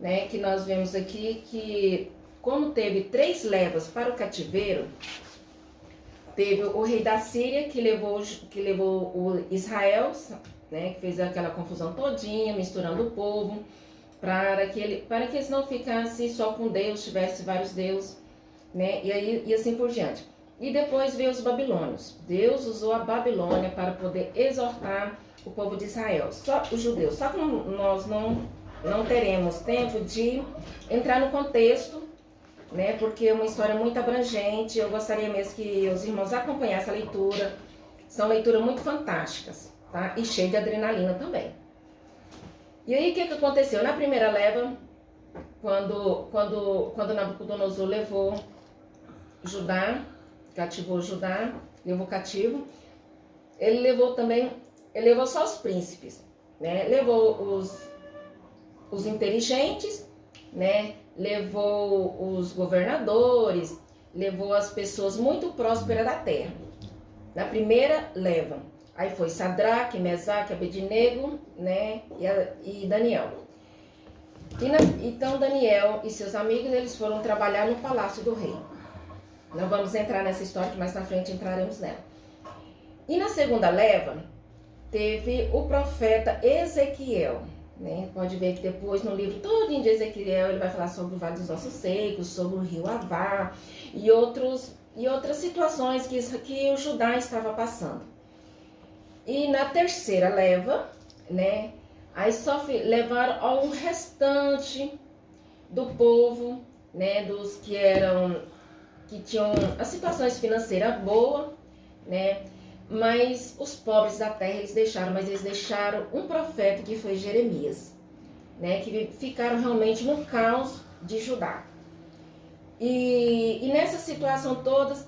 né, que nós vemos aqui que, como teve 3 levas para o cativeiro, teve o rei da Síria que levou o Israel, né, que fez aquela confusão todinha, misturando o povo, para que eles não ficassem só com Deus, tivesse vários deuses, né, e assim por diante. E depois veio os babilônios. Deus usou a Babilônia para poder exortar o povo de Israel, só os judeus. Só que nós não teremos tempo de entrar no contexto, né, porque é uma história muito abrangente. Eu gostaria mesmo que os irmãos acompanhassem a leitura. São leituras muito fantásticas, tá? E cheio de adrenalina também. E aí o que aconteceu? Na primeira leva, quando Nabucodonosor levou Judá, cativou Judá, levou cativo, ele levou só os príncipes, né? Levou os inteligentes, né? Levou os governadores, levou as pessoas muito prósperas da terra. Na primeira leva. Aí foi Sadraque, Mesaque, Abednego, né? E Daniel. Então Daniel e seus amigos, eles foram trabalhar no palácio do rei. Não vamos entrar nessa história, que mais na frente entraremos nela. E na segunda leva, teve o profeta Ezequiel, né? Pode ver que depois no livro todo de Ezequiel ele vai falar sobre o Vale dos Ossos Secos, sobre o rio Avá e outras situações que o Judá estava passando. E na terceira leva, né? Aí só levaram ao restante do povo, né? Dos que tinham as situações financeiras boas, né? Mas os pobres da terra eles deixaram um profeta que foi Jeremias, né? Que ficaram realmente no caos de Judá. E nessa situação todas,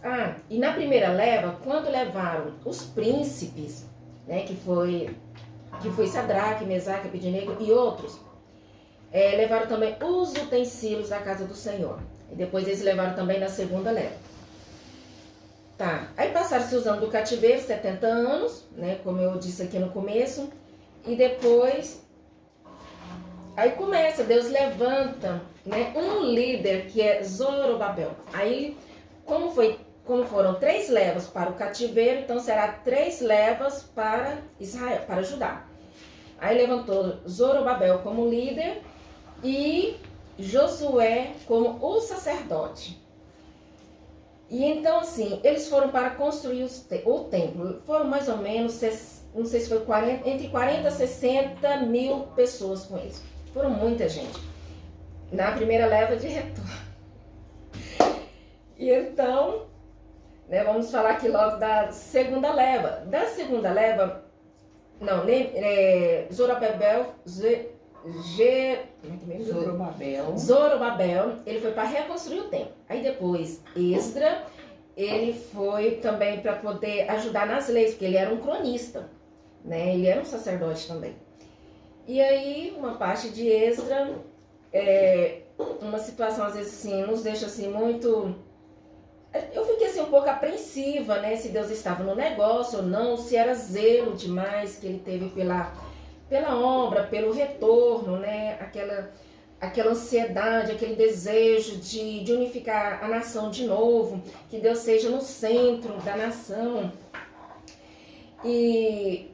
e na primeira leva, quando levaram os príncipes, né? Que foi Sadraque, Mesaque, Abednego e outros, levaram também os utensílios da casa do Senhor. E depois eles levaram também na segunda leva. Tá, aí passaram-se os anos do cativeiro, 70 anos, né, como eu disse aqui no começo, e depois, aí começa, Deus levanta, né, um líder que é Zorobabel. Aí, como foram 3 levas para o cativeiro, então será 3 levas para Israel, para Judá. Aí levantou Zorobabel como líder e Josué como o sacerdote. E então, assim, eles foram para construir o templo. Foram mais ou menos, não sei se foi entre 40 e 60 mil pessoas com eles. Foram muita gente. Na primeira leva de retorno. E então, né, vamos falar aqui logo da segunda leva. Da segunda leva, Zorobabel, ele foi para reconstruir o templo. Aí depois, Esdra, ele foi também para poder ajudar nas leis, porque ele era um cronista, né? Ele era um sacerdote também. E aí, uma parte de Esdra, uma situação às vezes assim, nos deixa assim muito... Eu fiquei assim um pouco apreensiva, né? Se Deus estava no negócio ou não, se era zelo demais que ele teve pela obra, pelo retorno, né? Aquela ansiedade, aquele desejo de unificar a nação de novo, que Deus seja no centro da nação. E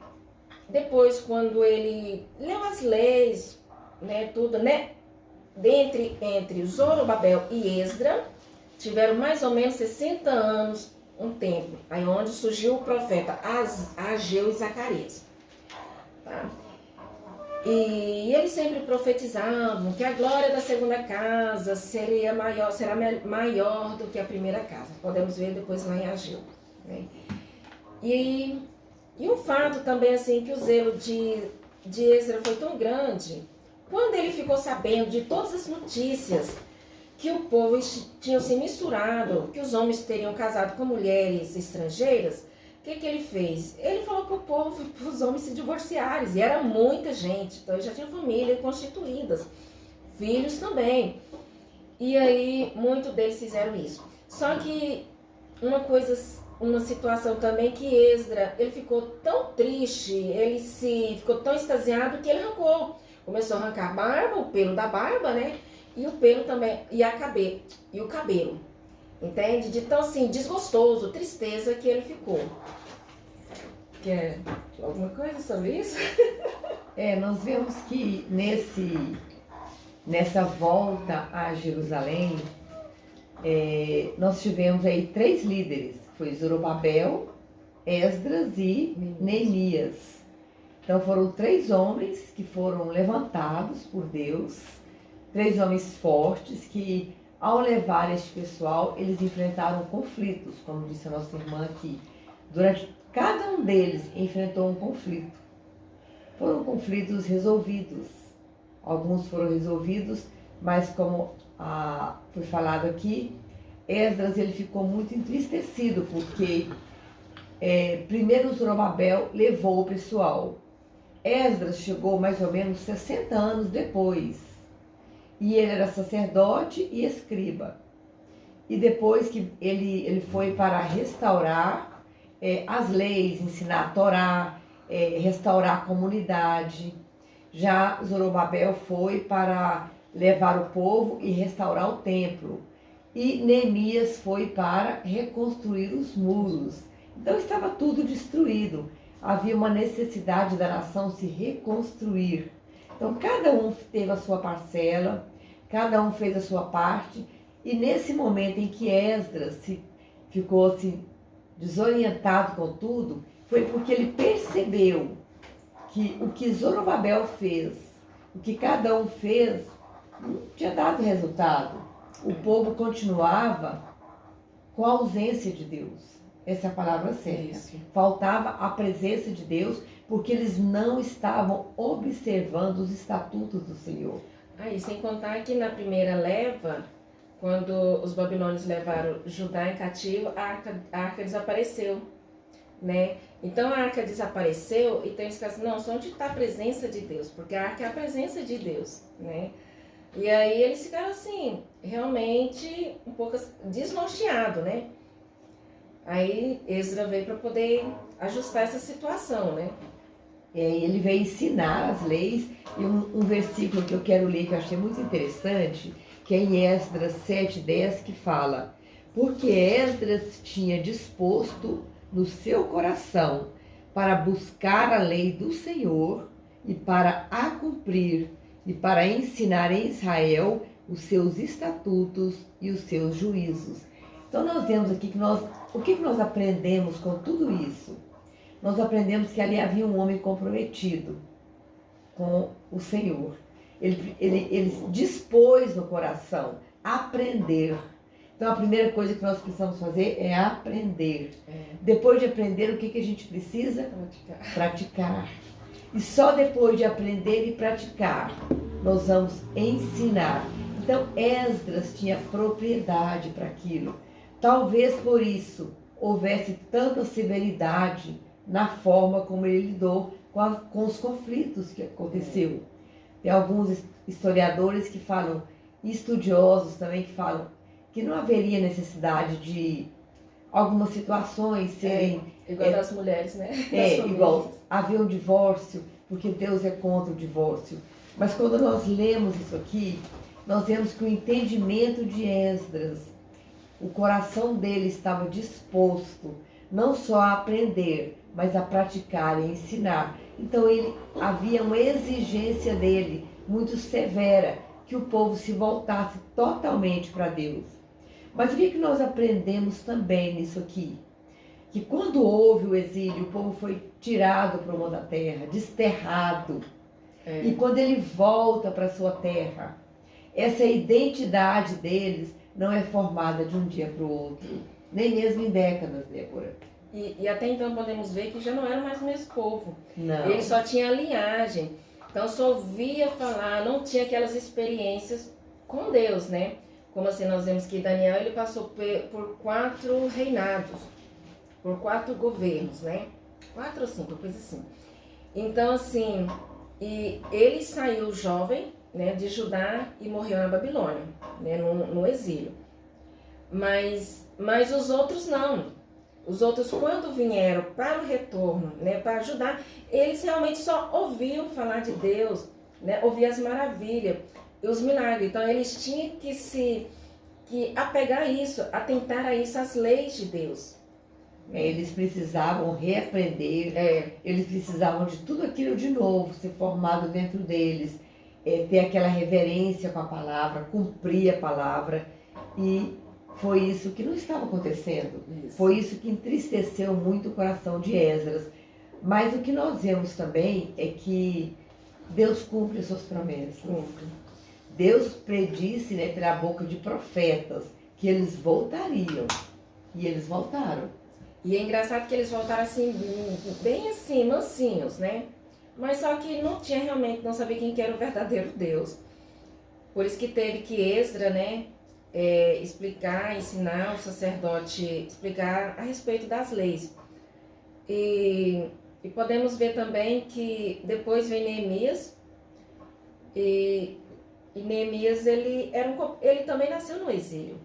depois, quando ele leu as leis, né, tudo, né, entre Zorobabel e Esdra, tiveram mais ou menos 60 anos, um tempo, aí onde surgiu o profeta Ageu e Zacarias. Tá? E eles sempre profetizavam que a glória da segunda casa será maior do que a primeira casa. Podemos ver depois lá em Ageu. Né? E um fato também, assim, que o zelo de Esdra foi tão grande, quando ele ficou sabendo de todas as notícias que o povo tinha se misturado, que os homens teriam casado com mulheres estrangeiras, o que ele fez? Ele falou para o povo, para os homens se divorciarem, e era muita gente, então ele já tinha família constituídas, filhos também. E aí, muitos deles fizeram isso. Só que uma situação também que Esdra, ele ficou tão triste, ficou tão extasiado que ele arrancou começou a arrancar a barba, o pelo da barba, né? E o pelo também, e o cabelo. Entende? De tão assim, desgostoso, tristeza que ele ficou. Quer alguma coisa sobre isso? Nós vemos que nessa volta a Jerusalém, nós tivemos aí 3 líderes, foi Zorobabel, Esdras e Neemias. Então foram 3 homens que foram levantados por Deus, 3 homens fortes que, ao levar este pessoal, eles enfrentaram conflitos, como disse a nossa irmã aqui. Cada um deles enfrentou um conflito. Foram conflitos resolvidos. Alguns foram resolvidos, mas como foi falado aqui, Esdras ele ficou muito entristecido, porque primeiro Zorobabel levou o pessoal. Esdras chegou mais ou menos 60 anos depois. E ele era sacerdote e escriba. E depois que ele foi para restaurar as leis, ensinar a Torá, restaurar a comunidade. Já Zorobabel foi para levar o povo e restaurar o templo. E Neemias foi para reconstruir os muros. Então estava tudo destruído. Havia uma necessidade da nação se reconstruir. Então cada um teve a sua parcela, cada um fez a sua parte. E nesse momento em que Esdras ficou assim, desorientado com tudo, foi porque ele percebeu que o que Zorobabel fez, o que cada um fez, não tinha dado resultado. O povo continuava com a ausência de Deus. Essa é a palavra certa. Isso. Faltava a presença de Deus, porque eles não estavam observando os estatutos do Senhor. Aí, sem contar que na primeira leva, quando os babilônios levaram Judá em cativo, a arca desapareceu, né? Então a arca desapareceu, então eles ficaram assim, não, só onde está a presença de Deus, porque a arca é a presença de Deus, né? E aí eles ficaram assim, realmente um pouco desnorteados, né? Aí Esdras veio para poder ajustar essa situação, né? Ele veio ensinar as leis, e um versículo que eu quero ler, que eu achei muito interessante, que é em Esdras 7:10, que fala: porque Esdras tinha disposto no seu coração para buscar a lei do Senhor e para a cumprir, e para ensinar em Israel os seus estatutos e os seus juízos. Então nós vemos aqui que o que nós aprendemos com tudo isso? Nós aprendemos que ali havia um homem comprometido com o Senhor. Ele dispôs no coração aprender. Então a primeira coisa que nós precisamos fazer é aprender. Depois de aprender, o que a gente precisa? Praticar. E só depois de aprender e praticar, nós vamos ensinar. Então Esdras tinha propriedade para aquilo. Talvez por isso houvesse tanta severidade na forma como ele lidou com os conflitos que aconteceu. Tem alguns historiadores que falam, e estudiosos também que falam, que não haveria necessidade de algumas situações serem... igual das mulheres, né? Igual havia um divórcio, porque Deus é contra o divórcio. Mas quando nós lemos isso aqui, nós vemos que o entendimento de Esdras, o coração dele estava disposto não só a aprender, mas a praticar e ensinar. Então havia uma exigência dele muito severa, que o povo se voltasse totalmente para Deus. Mas o que nós aprendemos também nisso aqui? Que quando houve o exílio, o povo foi tirado para o mundo da terra, desterrado. E quando ele volta para a sua terra, essa identidade deles não é formada de um dia para o outro, nem mesmo em décadas, Débora. E até então podemos ver que já não era mais o mesmo povo. Não. Ele só tinha linhagem. Então só ouvia falar, não tinha aquelas experiências com Deus, né? Como assim, nós vemos que Daniel ele passou por 4 reinados, por 4 governos, né? 4 ou 5, coisa assim. Então assim, e ele saiu jovem, né, de Judá e morreu na Babilônia, né, no exílio. Mas os outros não. Os outros, quando vieram para o retorno, né, para ajudar, eles realmente só ouviam falar de Deus, né, ouvir as maravilhas e os milagres. Então eles tinham que apegar a isso, atentar a isso, as leis de Deus. Eles precisavam reaprender, eles precisavam de tudo aquilo de novo, ser formado dentro deles, ter aquela reverência com a palavra, cumprir a palavra. E foi isso que não estava acontecendo. Isso. Foi isso que entristeceu muito o coração de Esdras. Mas o que nós vemos também é que Deus cumpre as suas promessas. Cumpre. Deus predisse, né, pela boca de profetas que eles voltariam. E eles voltaram. E é engraçado que eles voltaram assim, bem assim, mansinhos, né? Mas só que não tinha realmente, não sabia quem que era o verdadeiro Deus. Por isso que teve que Esdras, né, explicar, ensinar o sacerdote, explicar a respeito das leis. E podemos ver também que depois vem Neemias, e Neemias ele também nasceu no exílio.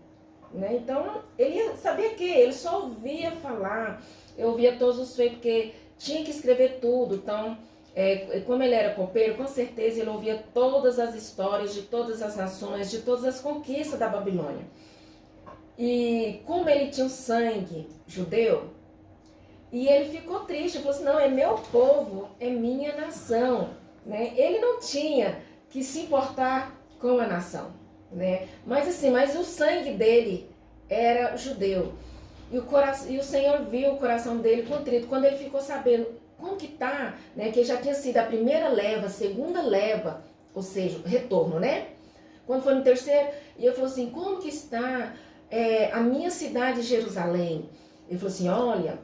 Né? Então, ele sabia que ele só ouvia falar, eu ouvia todos os feitos, porque tinha que escrever tudo. Então, como ele era copeiro, com certeza ele ouvia todas as histórias de todas as nações, de todas as conquistas da Babilônia. E como ele tinha o sangue judeu, e ele ficou triste, falou assim, não, é meu povo, é minha nação. Né? Ele não tinha que se importar com a nação. Né? Mas o sangue dele era judeu e o Senhor viu o coração dele contrito quando ele ficou sabendo como que tá, né? Que já tinha sido a primeira leva, a segunda leva, ou seja, retorno, né? Quando foi no terceiro, e eu falou assim, como que está a minha cidade Jerusalém? Ele falou assim, olha,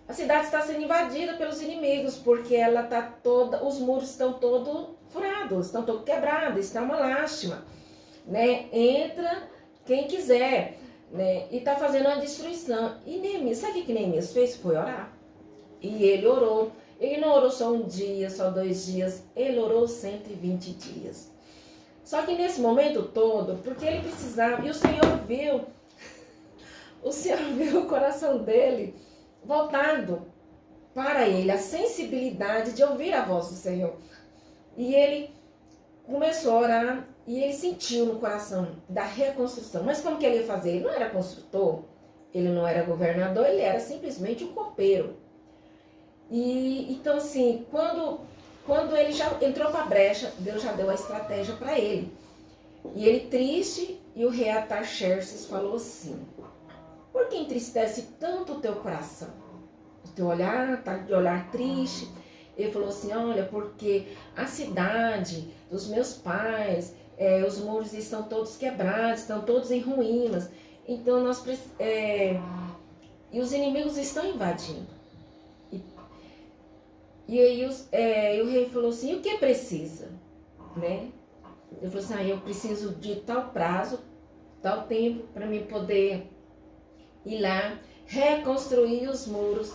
a cidade está sendo invadida pelos inimigos, porque ela tá toda, os muros estão todos furados, estão todos quebrados, está uma lástima. Né? Entra quem quiser, né? E tá fazendo uma destruição. E Neemias, sabe o que Neemias fez? Foi orar. E ele orou. Ele não orou só um dia, só 2 dias, ele orou 120 dias. Só que nesse momento todo, porque ele precisava, e o Senhor viu o coração dele voltado para ele, a sensibilidade de ouvir a voz do Senhor. E ele começou a orar e ele sentiu no coração da reconstrução. Mas como que ele ia fazer? Ele não era construtor, ele não era governador, ele era simplesmente um copeiro. E então assim, quando ele já entrou para a brecha, Deus já deu a estratégia para ele. E ele triste, e o rei Artaxerxes falou assim, por que entristece tanto o teu coração? O teu olhar está de olhar triste. Ele falou assim, olha, porque a cidade dos meus pais, os muros estão todos quebrados, estão todos em ruínas. Então, e os inimigos estão invadindo. E aí o rei falou assim, o que precisa? Né? Ele falou assim, eu preciso de tal prazo, tal tempo, para mim poder ir lá, reconstruir os muros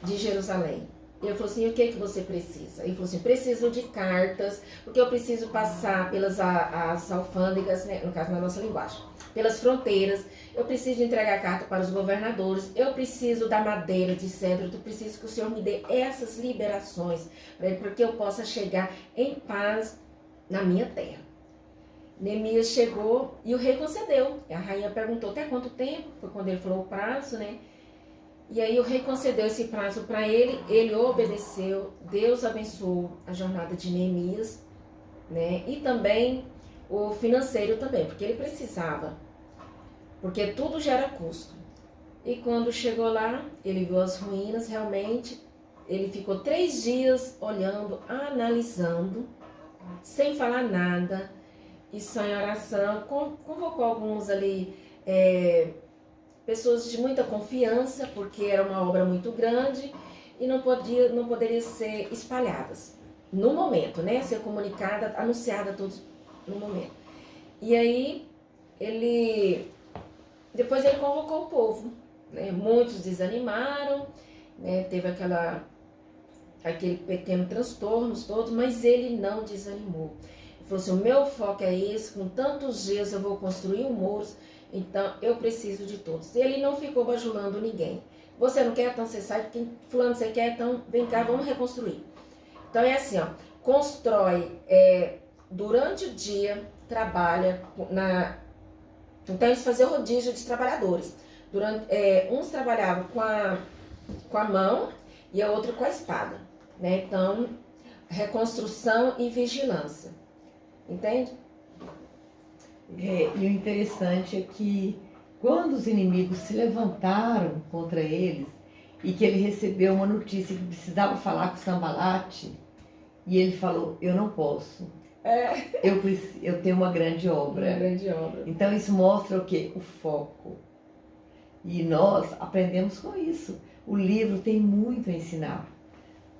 de Jerusalém. Ele falou assim, o que você precisa? Ele falou assim, preciso de cartas, porque eu preciso passar pelas as alfândegas, né, no caso na nossa linguagem, pelas fronteiras, eu preciso entregar carta para os governadores, eu preciso da madeira de cedro, eu preciso que o Senhor me dê essas liberações, para que eu possa chegar em paz na minha terra. Neemias chegou e o rei concedeu. A rainha perguntou até quanto tempo, foi quando ele falou o prazo, né? E aí o rei concedeu esse prazo para ele, ele obedeceu, Deus abençoou a jornada de Neemias, né? E também o financeiro também, porque ele precisava, porque tudo gera custo. E quando chegou lá, ele viu as ruínas realmente, ele ficou 3 dias olhando, analisando, sem falar nada, e só em oração, convocou alguns ali, pessoas de muita confiança, porque era uma obra muito grande e não poderia ser espalhadas no momento, né? Ser comunicada, anunciada a todos no momento. E aí, depois ele convocou o povo, né? Muitos desanimaram, né? Teve aquele pequeno transtornos todos, mas ele não desanimou. Ele falou assim, o meu foco é esse, com tantos dias eu vou construir um muro, então eu preciso de todos. Ele não ficou bajulando ninguém. Você não quer, então você sai, fulano você quer, então vem cá, vamos reconstruir. Então é assim, ó, constrói durante o dia, trabalha Então eles faziam rodízio de trabalhadores. Uns trabalhavam com a mão e a outra com a espada, né? Então, reconstrução e vigilância. Entende? E o interessante é que quando os inimigos se levantaram contra eles e que ele recebeu uma notícia que precisava falar com Sambalate, e ele falou, eu não posso. Eu tenho uma grande obra. Uma grande obra. Então isso mostra o quê? O foco. E nós aprendemos com isso. O livro tem muito a ensinar.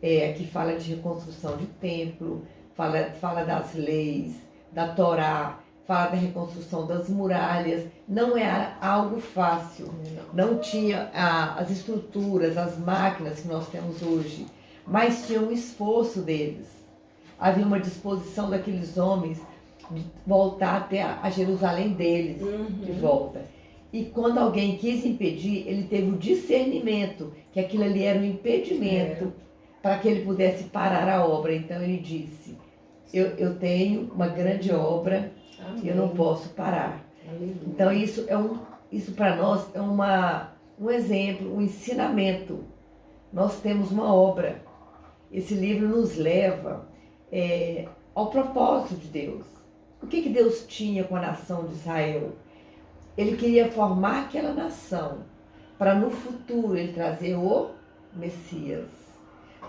Aqui fala de reconstrução de templo, fala das leis, da Torá, fala da reconstrução das muralhas. Não é algo fácil. Não tinha as estruturas, as máquinas que nós temos hoje, mas tinha um esforço deles. Havia uma disposição daqueles homens de voltar até a Jerusalém deles, de volta. E quando alguém quis impedir, ele teve o discernimento que aquilo ali era um impedimento para que ele pudesse parar a obra. Então ele disse, eu tenho uma grande obra e eu não posso parar. Aleluia. Então isso para nós é um exemplo, um ensinamento. Nós temos uma obra. Esse livro nos leva ao propósito de Deus. O que Deus tinha com a nação de Israel? Ele queria formar aquela nação para no futuro ele trazer o Messias.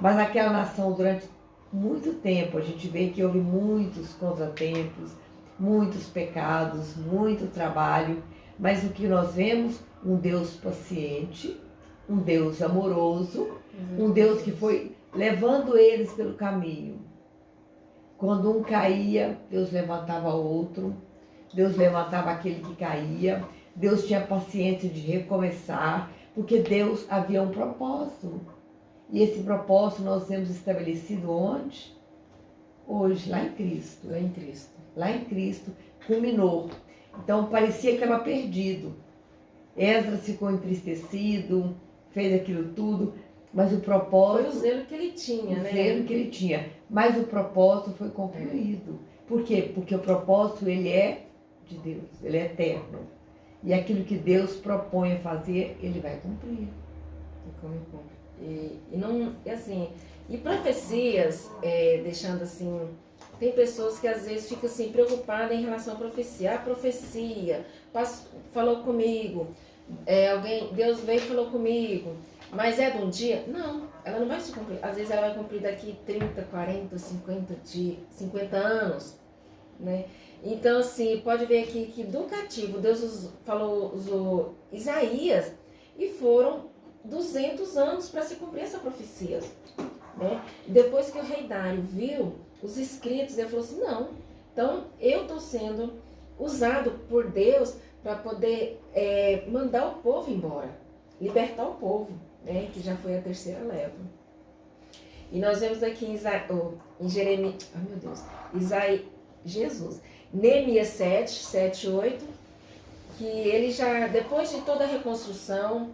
Mas aquela nação, durante muito tempo, a gente vê que houve muitos contratempos, muitos pecados, muito trabalho, mas o que nós vemos? Um Deus paciente, um Deus amoroso, um Deus que foi levando eles pelo caminho. Quando um caía, Deus levantava outro, Deus levantava aquele que caía, Deus tinha paciência de recomeçar, porque Deus havia um propósito. E esse propósito nós temos estabelecido onde? Hoje, lá em Cristo. Lá em Cristo. Lá em Cristo, culminou. Então parecia que estava perdido. Esdras ficou entristecido, fez aquilo tudo, mas o propósito... Foi o zelo que ele tinha, né? O zelo que ele tinha. Mas o propósito foi concluído. Por quê? Porque o propósito, ele é de Deus, ele é eterno. E aquilo que Deus propõe a fazer, ele vai cumprir. E profecias, deixando assim, tem pessoas que às vezes ficam assim, preocupadas em relação à profecia. A profecia falou comigo, Deus veio e falou comigo, mas é de um dia? Não, ela não vai se cumprir. Às vezes ela vai cumprir daqui 30, 40, 50 anos, né? Então, assim, pode ver aqui que do cativo, Deus usou Isaías e foram 200 anos para se cumprir essa profecia, né? Depois que o rei Dário viu os escritos, ele falou assim, não, então eu estou sendo usado por Deus para poder mandar o povo embora, libertar o povo, né? Que já foi a terceira leva. E nós vemos aqui em Jeremias, Neemias 7, 8, que ele já, depois de toda a reconstrução,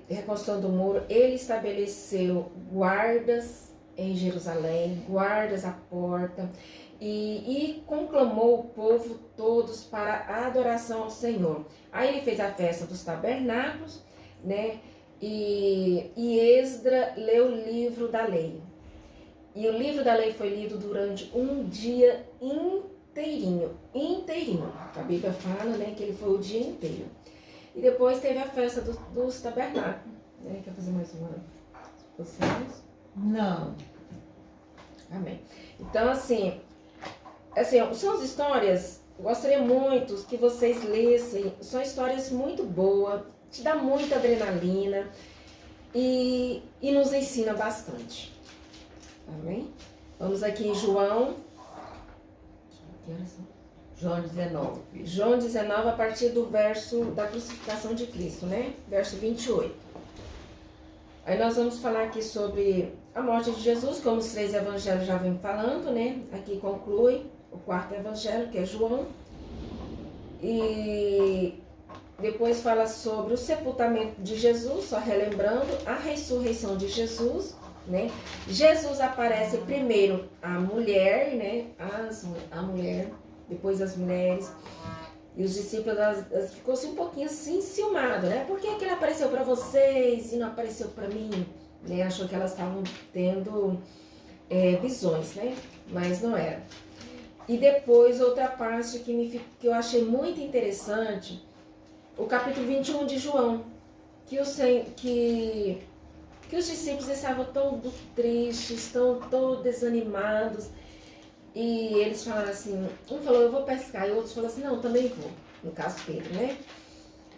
reconstrução do muro, ele estabeleceu guardas em Jerusalém, guardas à porta, e conclamou o povo todos para a adoração ao Senhor. Aí ele fez a festa dos tabernáculos, né? E Esdra leu o livro da lei. E o livro da lei foi lido durante um dia inteirinho. A Bíblia fala, né, que ele foi o dia inteiro. E depois teve a festa dos tabernáculos. Né? Quer fazer mais uma? Vocês? Não. Amém. Então, assim, são as histórias, eu gostaria muito que vocês lessem. São histórias muito boas, te dá muita adrenalina e nos ensina bastante. Amém? Vamos aqui em João. Que horas são? João 19. João 19, a partir do verso da crucificação de Cristo, né? Verso 28. Aí nós vamos falar aqui sobre a morte de Jesus, como os 3 evangelhos já vêm falando, né? Aqui conclui o 4º evangelho, que é João. E depois fala sobre o sepultamento de Jesus, só relembrando, a ressurreição de Jesus, né? Jesus aparece primeiro a mulher, né? A mulher, depois as mulheres. E os discípulos ficou assim, um pouquinho assim enciumado, né? Por que ele apareceu para vocês e não apareceu para mim? Né? Achou que elas estavam tendo visões, né? Mas não era. E depois outra parte que eu achei muito interessante, o capítulo 21 de João, que os discípulos estavam todos tristes, todos desanimados. E eles falaram assim, um falou, eu vou pescar, e outros falaram assim, não, eu também vou. No caso Pedro, né?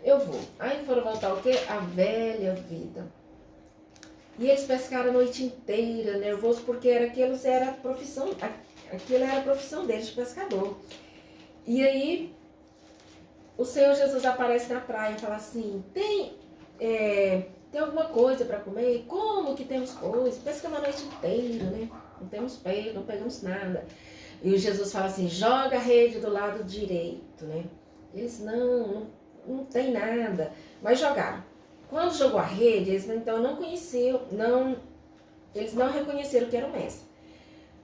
Eu vou. Aí foram voltar o quê? A velha vida. E eles pescaram a noite inteira, nervoso, porque aquilo era a profissão deles, de pescador. E aí, o Senhor Jesus aparece na praia e fala assim, tem alguma coisa para comer? Como que temos coisa? Pescamos a noite inteira, né? Não temos peixe, não pegamos nada. E o Jesus fala assim, joga a rede do lado direito, né? Eles, não tem nada. Mas jogaram. Quando jogou a rede, eles então não conheciam, eles não reconheceram que era o mestre.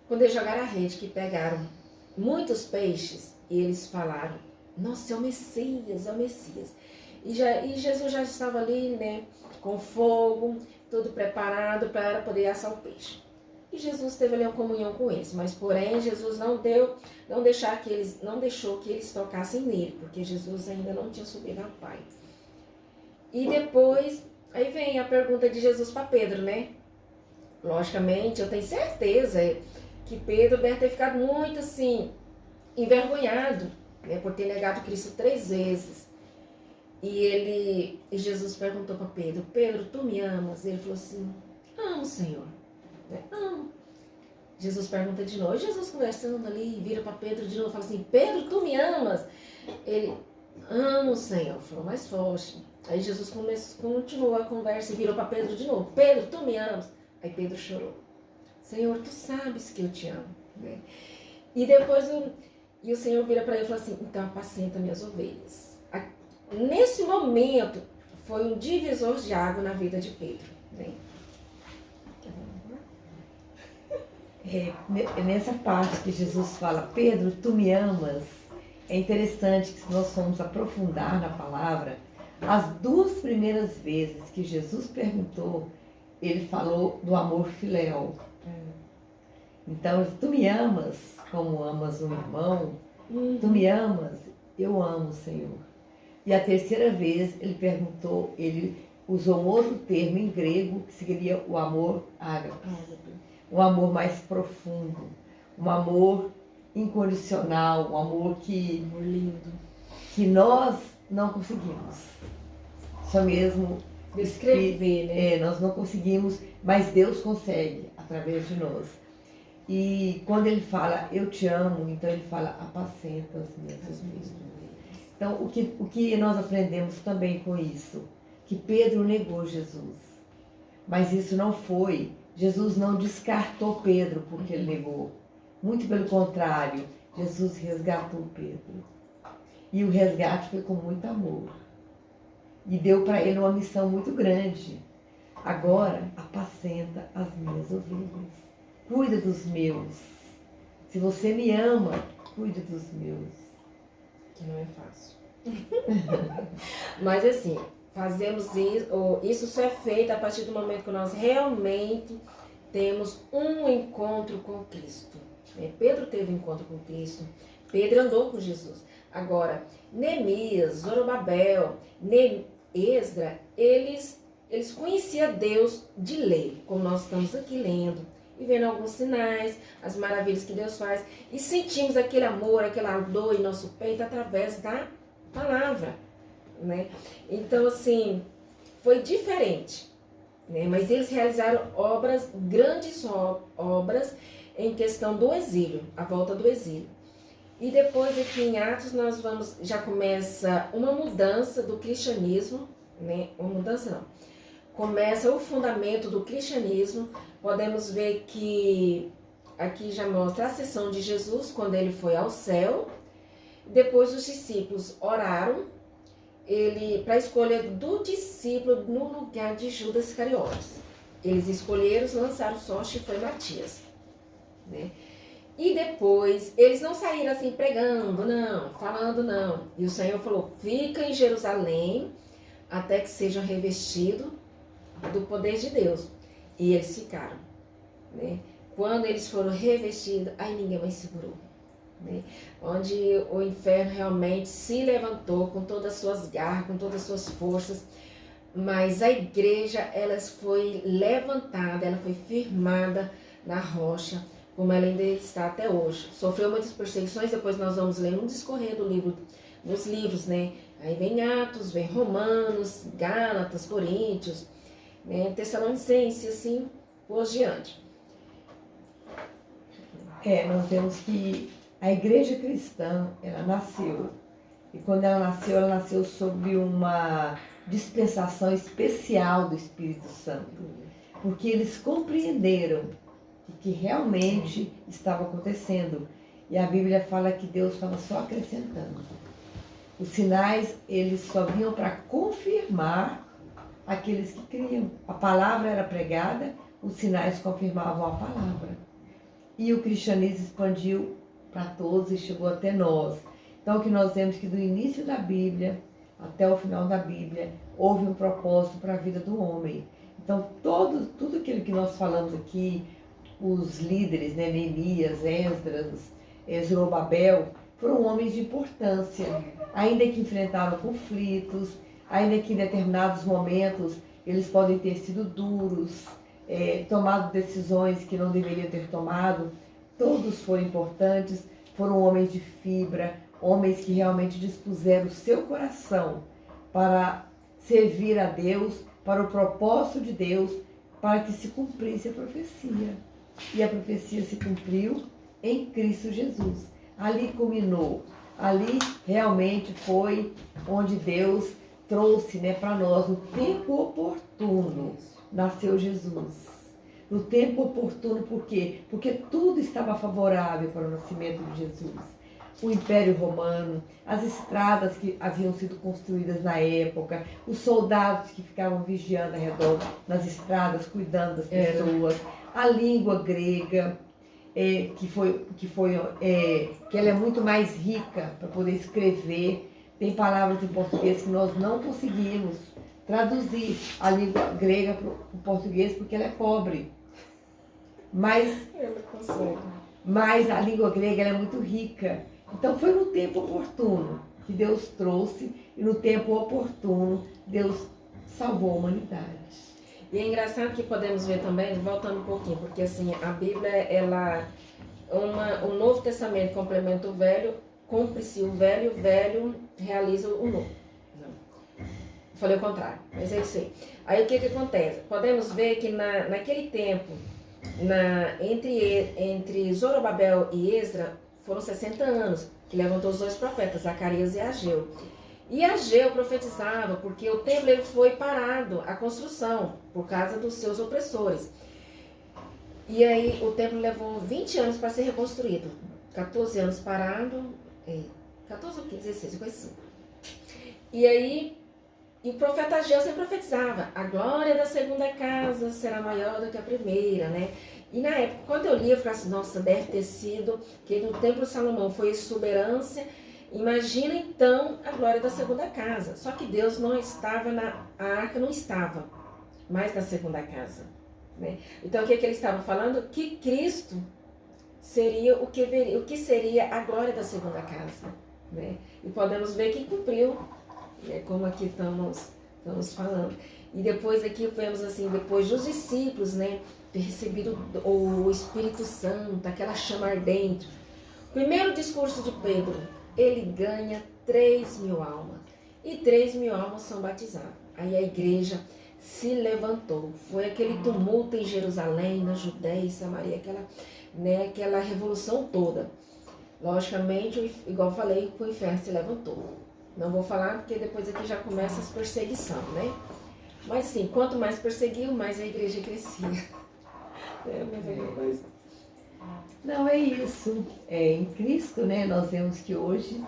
Quando eles jogaram a rede, que pegaram muitos peixes, e eles falaram, nossa, é o Messias, é o Messias. E Jesus já estava ali, né, com fogo, tudo preparado para poder assar o peixe. E Jesus teve ali uma comunhão com eles, mas porém Jesus não deixou que eles tocassem nele, porque Jesus ainda não tinha subido ao Pai. E depois, aí vem a pergunta de Jesus para Pedro, né? Logicamente, eu tenho certeza que Pedro deve ter ficado muito assim, envergonhado, né, por ter negado Cristo 3 vezes. E Jesus perguntou para Pedro, Pedro, tu me amas? Ele falou assim, amo, Senhor. Amo. Jesus pergunta de novo, Jesus conversando ali, vira para Pedro de novo, fala assim, Pedro, tu me amas? Ele, amo, Senhor, falou mais forte. Aí Jesus continuou a conversa e virou para Pedro de novo, Pedro, tu me amas? Aí Pedro chorou, Senhor, tu sabes que eu te amo, né? E depois o Senhor vira para ele e fala assim, então apacenta minhas ovelhas. Nesse momento, foi um divisor de água na vida de Pedro, né? Nessa parte que Jesus fala, Pedro, tu me amas, é interessante que se nós formos aprofundar na palavra, as 2 primeiras vezes que Jesus perguntou, ele falou do amor filéu. Então, tu me amas como amas um irmão, tu me amas, eu amo, Senhor. E a terceira vez ele perguntou, ele usou um outro termo em grego, que seria o amor ágape. Um amor mais profundo, um amor incondicional, um amor que nós não conseguimos. Só mesmo descrever, né? Nós não conseguimos, mas Deus consegue através de nós. E quando ele fala, eu te amo, então ele fala, apacenta as minhas ovelhas. Então, o que nós aprendemos também com isso? Que Pedro negou Jesus. Mas isso não foi, Jesus não descartou Pedro porque ele negou. Muito pelo contrário, Jesus resgatou Pedro. E o resgate foi com muito amor. E deu para ele uma missão muito grande. Agora, apacenta as minhas ovelhas. Cuida dos meus. Se você me ama, cuida dos meus. Que não é fácil. Mas assim, fazemos isso só é feito a partir do momento que nós realmente temos um encontro com Cristo. Pedro teve um encontro com Cristo. Pedro andou com Jesus. Agora, Neemias, Zorobabel, Esdra, eles conheciam Deus de lei, como nós estamos aqui lendo, e vendo alguns sinais, as maravilhas que Deus faz, e sentimos aquele amor, aquele ardor em nosso peito através da palavra, né? Então, assim, foi diferente, né? Mas eles realizaram grandes obras em questão do exílio, a volta do exílio. E depois aqui em Atos já começa uma mudança do cristianismo, né? Uma mudança não. Começa o fundamento do cristianismo. Podemos ver que aqui já mostra a ascensão de Jesus quando ele foi ao céu. Depois os discípulos oraram para a escolha do discípulo no lugar de Judas Iscariotes. eles escolheram, lançaram sorte e foi Matias, né? E depois, eles não saíram assim pregando, não, falando não. E o Senhor falou, fica em Jerusalém até que sejam revestidos do poder de Deus. E eles ficaram, né? Quando eles foram revestidos, aí ninguém mais segurou, né? Onde o inferno realmente se levantou com todas as suas garras, com todas as suas forças, mas a igreja, ela foi levantada, ela foi firmada na rocha, como ela ainda está até hoje. Sofreu muitas perseguições, depois nós vamos ler no discorrer dos livros, né? Aí vem Atos, vem Romanos, Gálatas, Coríntios, né? Tessalonicenses, assim, por diante. Nós vemos que a igreja cristã, ela nasceu. E quando ela nasceu sob uma dispensação especial do Espírito Santo. Porque eles compreenderam o que realmente estava acontecendo. E a Bíblia fala que Deus estava só acrescentando. Os sinais, eles só vinham para confirmar aqueles que criam. A palavra era pregada, os sinais confirmavam a palavra. E o cristianismo expandiu para todos e chegou até nós. Então, o que nós vemos que do início da Bíblia até o final da Bíblia, houve um propósito para a vida do homem. Então, tudo aquilo que nós falamos aqui, os líderes, né, Neemias, Esdras, Zorobabel, foram homens de importância, ainda que enfrentaram conflitos, ainda que em determinados momentos eles podem ter sido duros, tomado decisões que não deveriam ter tomado, todos foram importantes, foram homens de fibra, homens que realmente dispuseram o seu coração para servir a Deus, para o propósito de Deus, para que se cumprisse a profecia. E a profecia se cumpriu em Cristo Jesus. Ali culminou, ali realmente foi onde Deus trouxe, né, para nós, no tempo oportuno, nasceu Jesus. No tempo oportuno, por quê? Porque tudo estava favorável para o nascimento de Jesus. O Império Romano, as estradas que haviam sido construídas na época, os soldados que ficavam vigiando ao redor nas estradas, cuidando das pessoas, a língua grega, que ela é muito mais rica para poder escrever. Tem palavras em português que nós não conseguimos traduzir a língua grega para o português porque ela é pobre. Mas a língua grega ela é muito rica. Então foi no tempo oportuno que Deus trouxe e no tempo oportuno Deus salvou a humanidade. E é engraçado que podemos ver também, voltando um pouquinho, porque assim, a Bíblia, o Novo Testamento complementa o Velho, cumpre-se o Velho realiza o Novo. Não. Falei o contrário, mas é isso aí. Aí o que acontece? Podemos ver que naquele tempo, entre Zorobabel e Esdras, foram 60 anos, que levantou os dois profetas, Zacarias e Ageu. E Ageu profetizava porque o templo ele foi parado, a construção, por causa dos seus opressores. E aí o templo levou 20 anos para ser reconstruído. 14 anos parado, 14 ou 15, 16, coisa assim. E aí, o profeta Ageu sempre profetizava, a glória da segunda casa será maior do que a primeira, né? E na época, quando eu li, eu falei assim, nossa, deve ter sido que no templo de Salomão foi exuberância. Imagina então a glória da segunda casa. Só que Deus não estava a arca não estava mais na segunda casa, né? Então o que ele estava falando? Que Cristo seria o que seria a glória da segunda casa, né? E podemos ver que cumpriu, né, como aqui estamos falando. E depois aqui vemos assim, depois dos discípulos, né, ter recebido o Espírito Santo, aquela chama ardente. O primeiro discurso de Pedro, ele ganha 3.000 almas. E 3.000 almas são batizadas. Aí a igreja se levantou. Foi aquele tumulto em Jerusalém, na Judéia e Samaria, aquela revolução toda. Logicamente, igual eu falei, o inferno se levantou. Não vou falar porque depois aqui já começa as perseguições, né? Mas sim, quanto mais perseguiam, mais a igreja crescia. Mais alguma coisa? Não, é isso. Em Cristo, né, nós vemos que hoje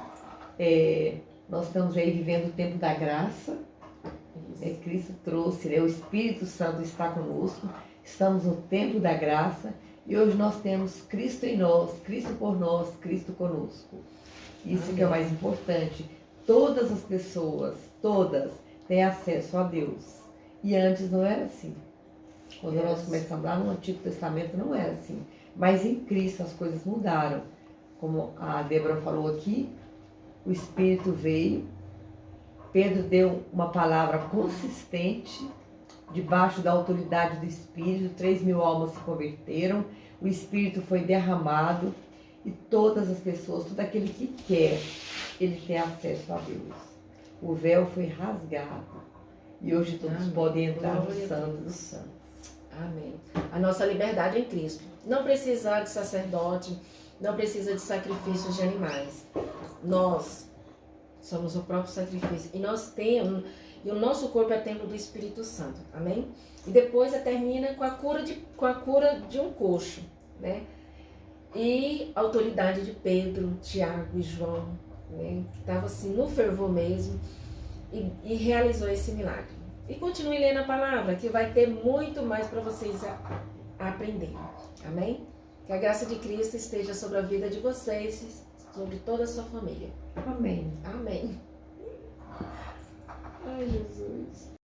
nós estamos aí vivendo o tempo da graça. Cristo trouxe, né? O Espírito Santo está conosco, estamos no tempo da graça e hoje nós temos Cristo em nós, Cristo por nós, Cristo conosco. Isso que é o mais importante. Todas as pessoas, todas, têm acesso a Deus. E antes não era assim. Quando nós começamos lá no Antigo Testamento não era assim. Mas em Cristo as coisas mudaram. Como a Débora falou aqui, o Espírito veio, Pedro deu uma palavra consistente, debaixo da autoridade do Espírito, 3.000 almas se converteram, o Espírito foi derramado e todas as pessoas, todo aquele que quer, ele tem acesso a Deus. O véu foi rasgado e hoje todos podem entrar no Santo dos Santos. Amém. A nossa liberdade é em Cristo. Não precisa de sacerdote, não precisa de sacrifícios de animais. Nós somos o próprio sacrifício. E nós temos, e o nosso corpo é templo do Espírito Santo. Amém? E depois termina com a cura de um coxo, né? E a autoridade de Pedro, Tiago e João, né? Que estava assim no fervor mesmo e realizou esse milagre. E continue lendo a palavra, que vai ter muito mais para vocês aprenderem. Amém? Que a graça de Cristo esteja sobre a vida de vocês, sobre toda a sua família. Amém. Amém. Ai, Jesus.